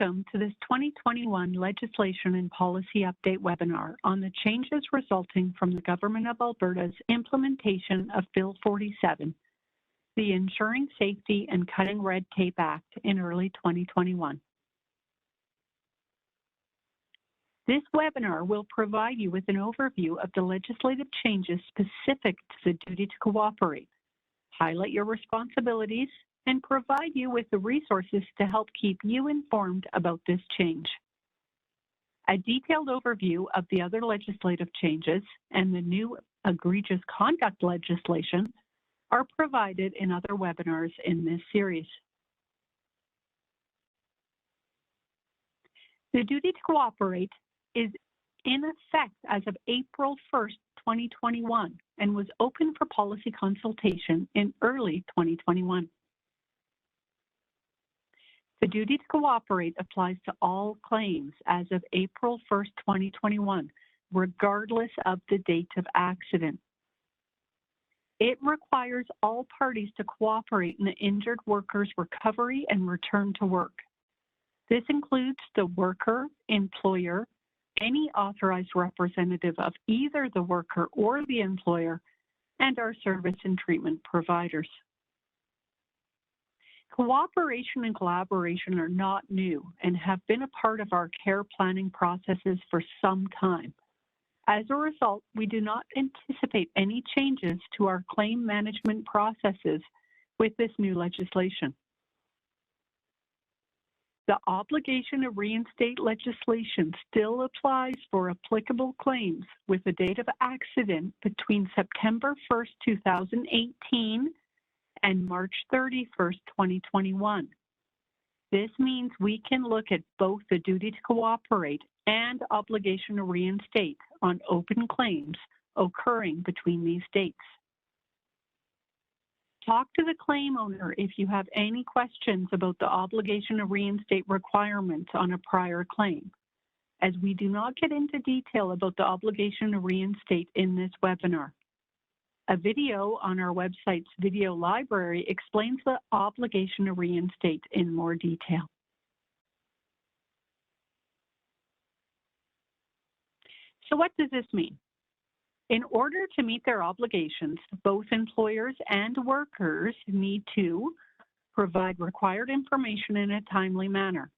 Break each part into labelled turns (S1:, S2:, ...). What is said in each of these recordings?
S1: Welcome to this 2021 Legislation and Policy Update webinar on the changes resulting from the Government of Alberta's implementation of Bill 47, the Ensuring Safety and Cutting Red Tape Act in early 2021. This webinar will provide you with an overview of the legislative changes specific to the duty to cooperate, highlight your responsibilities, and provide you with the resources to help keep you informed about this change. A detailed overview of the other legislative changes and the new egregious conduct legislation are provided in other webinars in this series. The duty to cooperate is in effect as of April 1st, 2021, and was open for policy consultation in early 2021. The duty to cooperate applies to all claims as of April 1st, 2021, regardless of the date of accident. It requires all parties to cooperate in the injured worker's recovery and return to work. This includes the worker, employer, any authorized representative of either the worker or the employer, and our service and treatment providers. Cooperation and collaboration are not new and have been a part of our care planning processes for some time. As a result, we do not anticipate any changes to our claim management processes with this new legislation. The obligation to reinstate legislation still applies for applicable claims with the date of accident between September 1st, 2018 and March 31st, 2021. This means we can look at both the duty to cooperate and obligation to reinstate on open claims occurring between these dates. Talk to the claim owner if you have any questions about the obligation to reinstate requirements on a prior claim, as we do not get into detail about the obligation to reinstate in this webinar. A video on our website's video library explains the obligation to reinstate in more detail. So what does this mean? In order to meet their obligations, both employers and workers need to provide required information in a timely manner,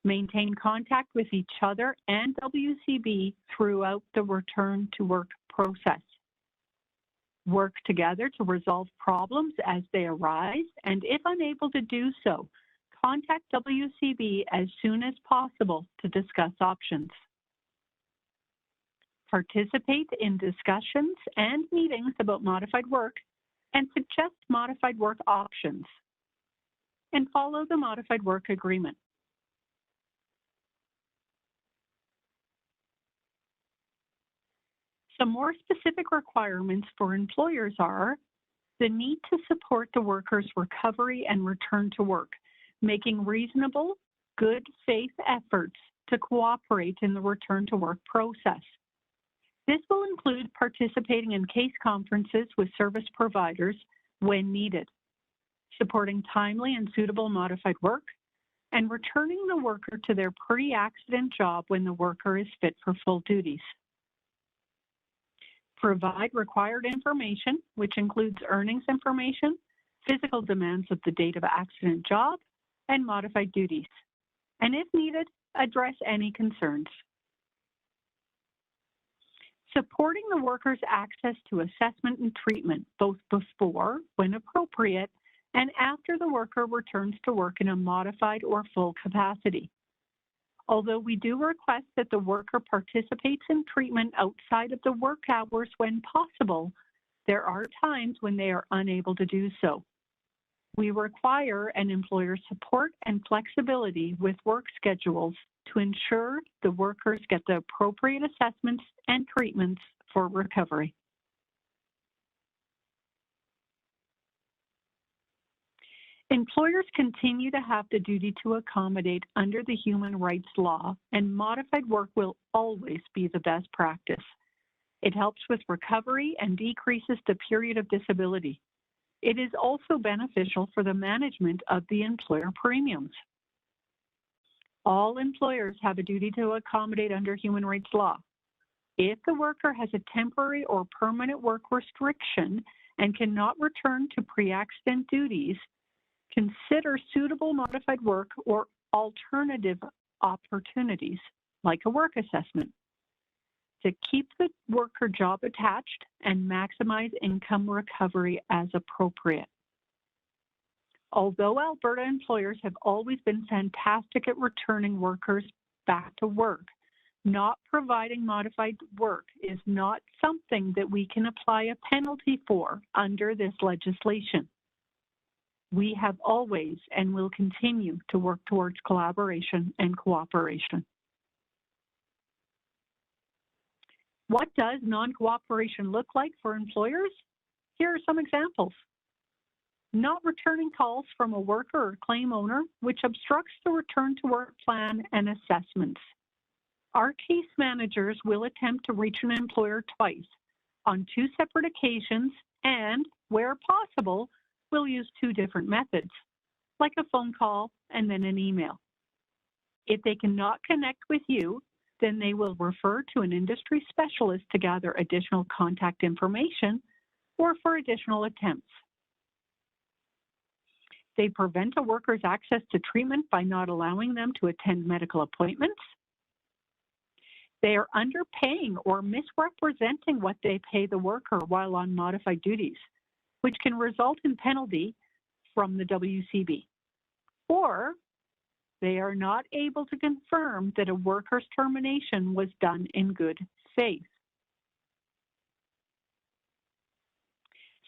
S1: maintain contact with each other and WCB throughout the return to work process, work together to resolve problems as they arise, and if unable to do so, contact WCB as soon as possible to discuss options. Participate in discussions and meetings about modified work and suggest modified work options, and follow the modified work agreement. Some more specific requirements for employers are the need to support the worker's recovery and return to work, making reasonable, good faith efforts to cooperate in the return to work process. This will include participating in case conferences with service providers when needed, supporting timely and suitable modified work, and returning the worker to their pre-accident job when the worker is fit for full duties. Provide required information, which includes earnings information, physical demands of the date of accident job, and modified duties. And if needed, address any concerns. Supporting the worker's access to assessment and treatment, both before, when appropriate, and after the worker returns to work in a modified or full capacity. Although we do request that the worker participates in treatment outside of the work hours when possible, there are times when they are unable to do so. We require an employer's support and flexibility with work schedules to ensure the workers get the appropriate assessments and treatments for recovery. Employers continue to have the duty to accommodate under the human rights law, and modified work will always be the best practice. It helps with recovery and decreases the period of disability. It is also beneficial for the management of the employer premiums. All employers have a duty to accommodate under human rights law. If the worker has a temporary or permanent work restriction and cannot return to pre-accident duties, consider suitable modified work or alternative opportunities, like a work assessment, to keep the worker job attached and maximize income recovery as appropriate. Although Alberta employers have always been fantastic at returning workers back to work, not providing modified work is not something that we can apply a penalty for under this legislation. We have always and will continue to work towards collaboration and cooperation. What does non-cooperation look like for employers? Here are some examples. Not returning calls from a worker or claim owner, which obstructs the return to work plan and assessments. Our case managers will attempt to reach an employer twice on 2 separate occasions and, where possible, will use 2 different methods, like a phone call and then an email. If they cannot connect with you, then they will refer to an industry specialist to gather additional contact information or for additional attempts. They prevent a worker's access to treatment by not allowing them to attend medical appointments. They are underpaying or misrepresenting what they pay the worker while on modified duties, which can result in penalty from the WCB. Or they are not able to confirm that a worker's termination was done in good faith.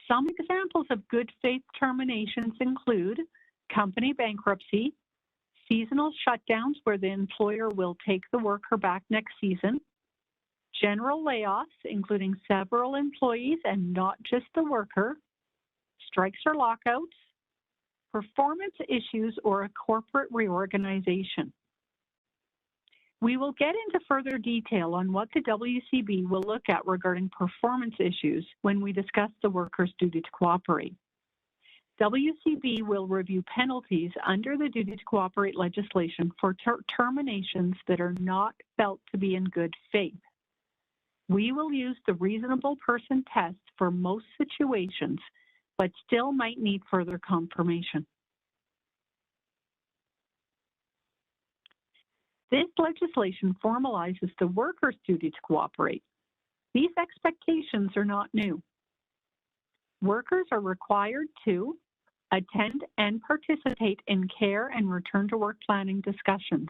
S1: Some examples of good faith terminations include company bankruptcy, seasonal shutdowns where the employer will take the worker back next season, general layoffs, including several employees and not just the worker, strikes or lockouts, performance issues, or a corporate reorganization. We will get into further detail on what the WCB will look at regarding performance issues when we discuss the worker's duty to cooperate. WCB will review penalties under the duty to cooperate legislation for terminations that are not felt to be in good faith. We will use the reasonable person test for most situations, but still might need further confirmation. This legislation formalizes the worker's duty to cooperate. These expectations are not new. Workers are required to attend and participate in care and return to work planning discussions,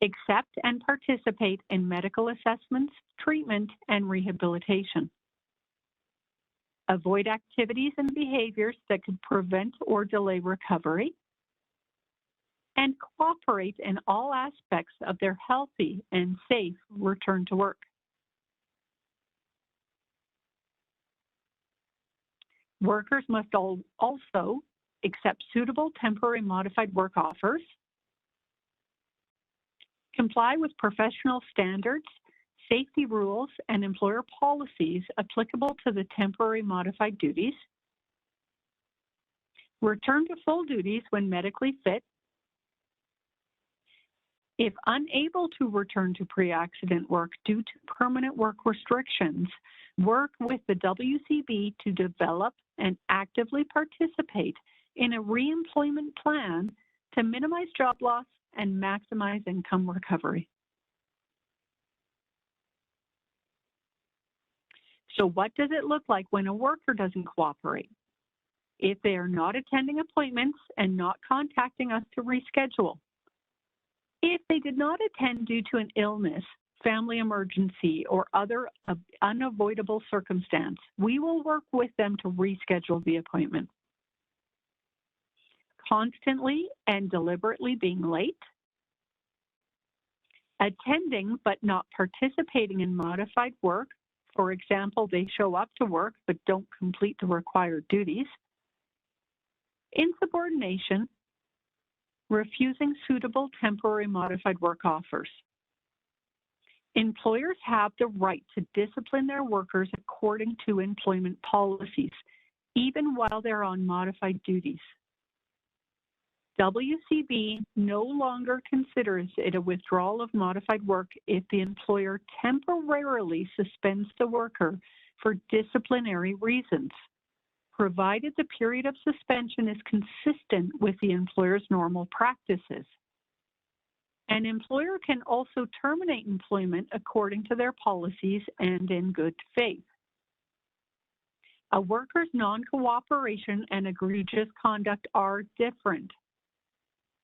S1: accept and participate in medical assessments, treatment, and rehabilitation, avoid activities and behaviors that could prevent or delay recovery, and cooperate in all aspects of their healthy and safe return to work. Workers must also accept suitable temporary modified work offers, comply with professional standards, safety rules, and employer policies applicable to the temporary modified duties, return to full duties when medically fit. If unable to return to pre-accident work due to permanent work restrictions, work with the WCB to develop and actively participate in a reemployment plan to minimize job loss and maximize income recovery. So what does it look like when a worker doesn't cooperate? If they are not attending appointments and not contacting us to reschedule. If they did not attend due to an illness, family emergency, or other unavoidable circumstance, we will work with them to reschedule the appointment. Constantly and deliberately being late, attending but not participating in modified work, for example, they show up to work but don't complete the required duties, insubordination, refusing suitable temporary modified work offers. Employers have the right to discipline their workers according to employment policies, even while they're on modified duties. WCB no longer considers it a withdrawal of modified work if the employer temporarily suspends the worker for disciplinary reasons, provided the period of suspension is consistent with the employer's normal practices. An employer can also terminate employment according to their policies and in good faith. A worker's non-cooperation and egregious conduct are different,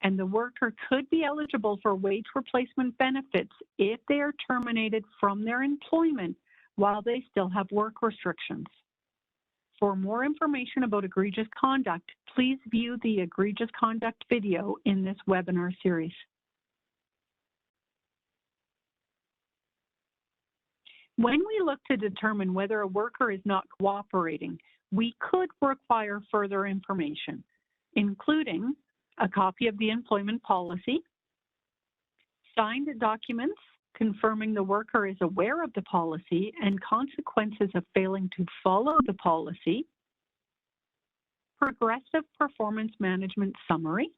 S1: and the worker could be eligible for wage replacement benefits if they are terminated from their employment while they still have work restrictions. For more information about egregious conduct, please view the egregious conduct video in this webinar series. When we look to determine whether a worker is not cooperating, we could require further information, including a copy of the employment policy, signed documents confirming the worker is aware of the policy and consequences of failing to follow the policy, progressive performance management summary,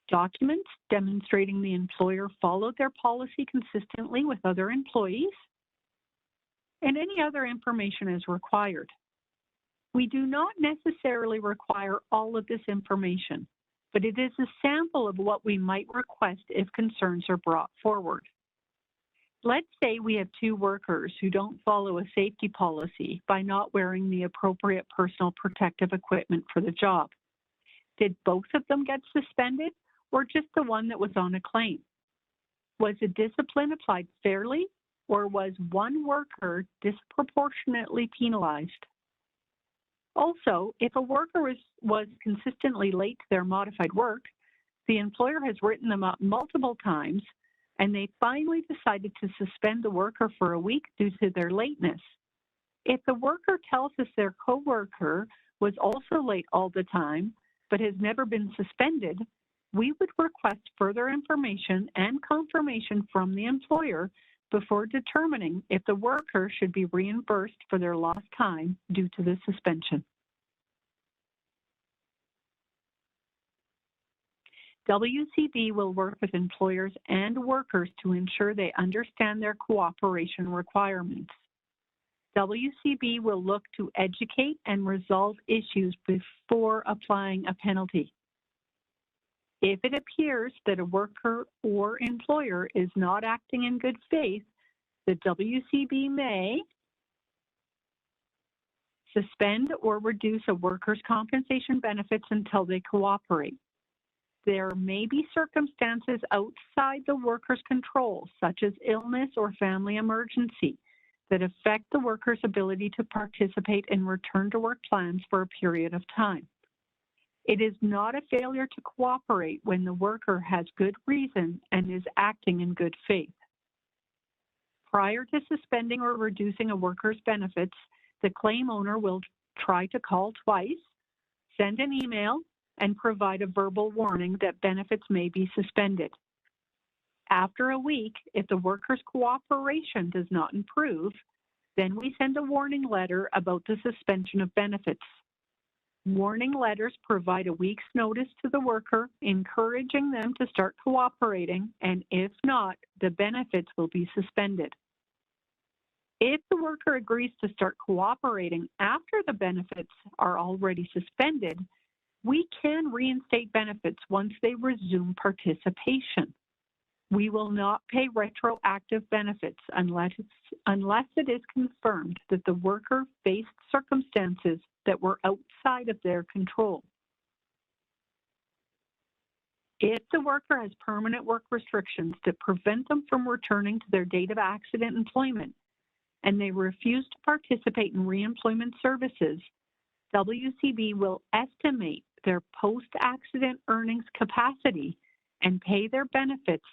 S1: documents demonstrating the employer followed their policy consistently with other employees, and any other information as required. We do not necessarily require all of this information, but it is a sample of what we might request if concerns are brought forward. Let's say we have two workers who don't follow a safety policy by not wearing the appropriate personal protective equipment for the job. Did both of them get suspended, or just the one that was on a claim? Was the discipline applied fairly, or was one worker disproportionately penalized? Also, if a worker was consistently late to their modified work, the employer has written them up multiple times, and they finally decided to suspend the worker for a week due to their lateness. If the worker tells us their coworker was also late all the time, but has never been suspended, we would request further information and confirmation from the employer before determining if the worker should be reimbursed for their lost time due to the suspension. WCB will work with employers and workers to ensure they understand their cooperation requirements. WCB will look to educate and resolve issues before applying a penalty. If it appears that a worker or employer is not acting in good faith, the WCB may suspend or reduce a worker's compensation benefits until they cooperate. There may be circumstances outside the worker's control, such as illness or family emergency, that affect the worker's ability to participate in return to work plans for a period of time. It is not a failure to cooperate when the worker has good reason and is acting in good faith. Prior to suspending or reducing a worker's benefits, the claim owner will try to call twice, send an email, and provide a verbal warning that benefits may be suspended. After a week, if the worker's cooperation does not improve, then we send a warning letter about the suspension of benefits. Warning letters provide a week's notice to the worker, encouraging them to start cooperating, and if not, the benefits will be suspended. If the worker agrees to start cooperating after the benefits are already suspended, we can reinstate benefits once they resume participation. We will not pay retroactive benefits unless it is confirmed that the worker faced circumstances that were outside of their control. If the worker has permanent work restrictions that prevent them from returning to their date of accident employment, and they refuse to participate in reemployment services, WCB will estimate their post-accident earnings capacity and pay their benefits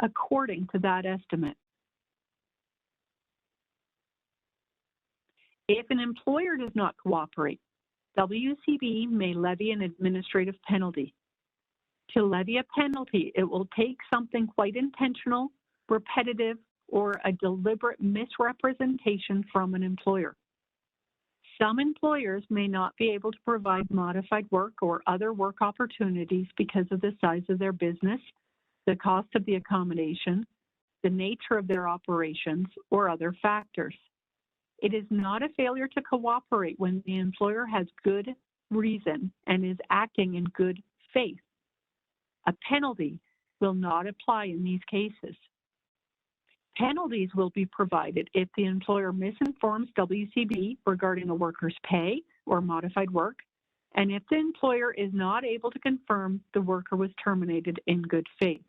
S1: according to that estimate. If an employer does not cooperate, WCB may levy an administrative penalty. To levy a penalty, it will take something quite intentional, repetitive, or a deliberate misrepresentation from an employer. Some employers may not be able to provide modified work or other work opportunities because of the size of their business, the cost of the accommodation, the nature of their operations, or other factors. It is not a failure to cooperate when the employer has good reason and is acting in good faith. A penalty will not apply in these cases. Penalties will be provided if the employer misinforms WCB regarding a worker's pay or modified work, and if the employer is not able to confirm the worker was terminated in good faith.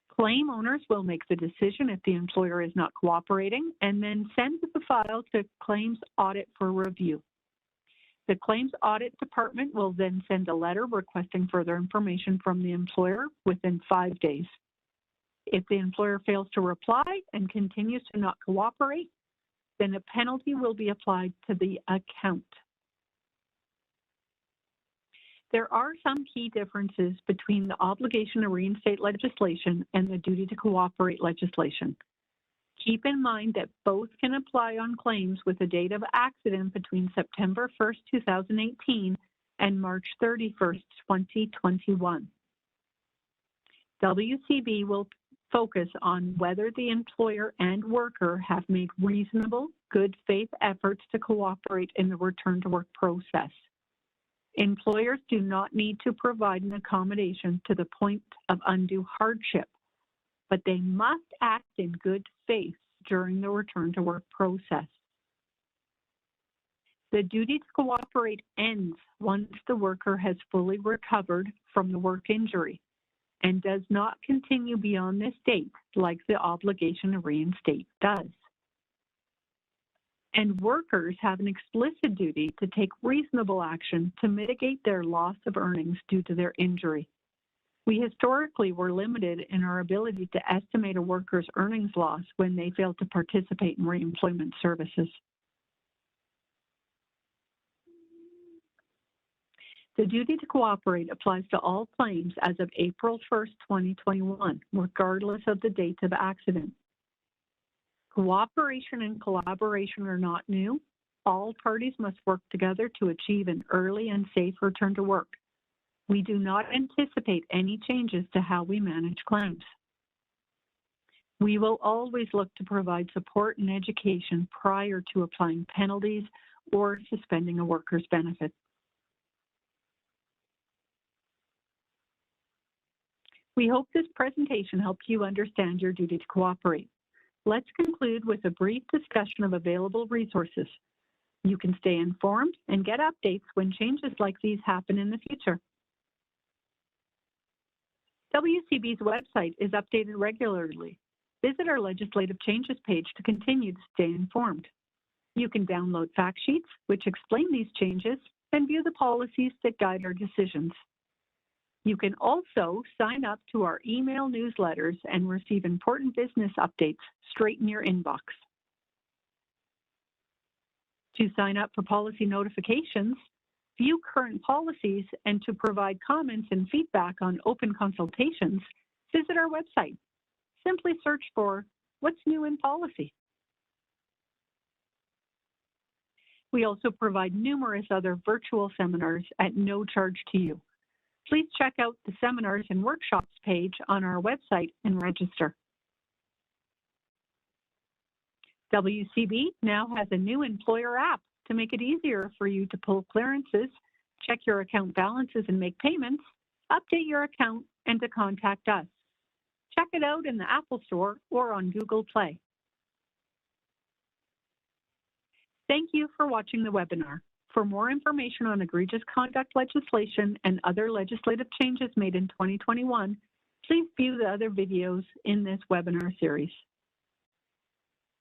S1: Claim owners will make the decision if the employer is not cooperating and then send the file to Claims Audit for review. The Claims Audit Department will then send a letter requesting further information from the employer within 5 days. If the employer fails to reply and continues to not cooperate, then a penalty will be applied to the account. There are some key differences between the obligation to reinstate legislation and the duty to cooperate legislation. Keep in mind that both can apply on claims with a date of accident between September 1st, 2018 and March 31st, 2021. WCB will focus on whether the employer and worker have made reasonable, good faith efforts to cooperate in the return to work process. Employers do not need to provide an accommodation to the point of undue hardship, but they must act in good faith during the return to work process. The duty to cooperate ends once the worker has fully recovered from the work injury and does not continue beyond this date like the obligation to reinstate does. And workers have an explicit duty to take reasonable action to mitigate their loss of earnings due to their injury. We historically were limited in our ability to estimate a worker's earnings loss when they failed to participate in reemployment services. The duty to cooperate applies to all claims as of April 1st, 2021, regardless of the date of accident. Cooperation and collaboration are not new. All parties must work together to achieve an early and safe return to work. We do not anticipate any changes to how we manage claims. We will always look to provide support and education prior to applying penalties or suspending a worker's benefits. We hope this presentation helped you understand your duty to cooperate. Let's conclude with a brief discussion of available resources. You can stay informed and get updates when changes like these happen in the future. WCB's website is updated regularly. Visit our legislative changes page to continue to stay informed. You can download fact sheets which explain these changes and view the policies that guide our decisions. You can also sign up to our email newsletters and receive important business updates straight in your inbox. To sign up for policy notifications, view current policies, and to provide comments and feedback on open consultations, visit our website. Simply search for "What's New in Policy?" We also provide numerous other virtual seminars at no charge to you. Please check out the seminars and workshops page on our website and register. WCB now has a new employer app to make it easier for you to pull clearances, check your account balances and make payments, update your account, and to contact us. Check it out in the Apple Store or on Google Play. Thank you for watching the webinar. For more information on egregious conduct legislation and other legislative changes made in 2021, please view the other videos in this webinar series.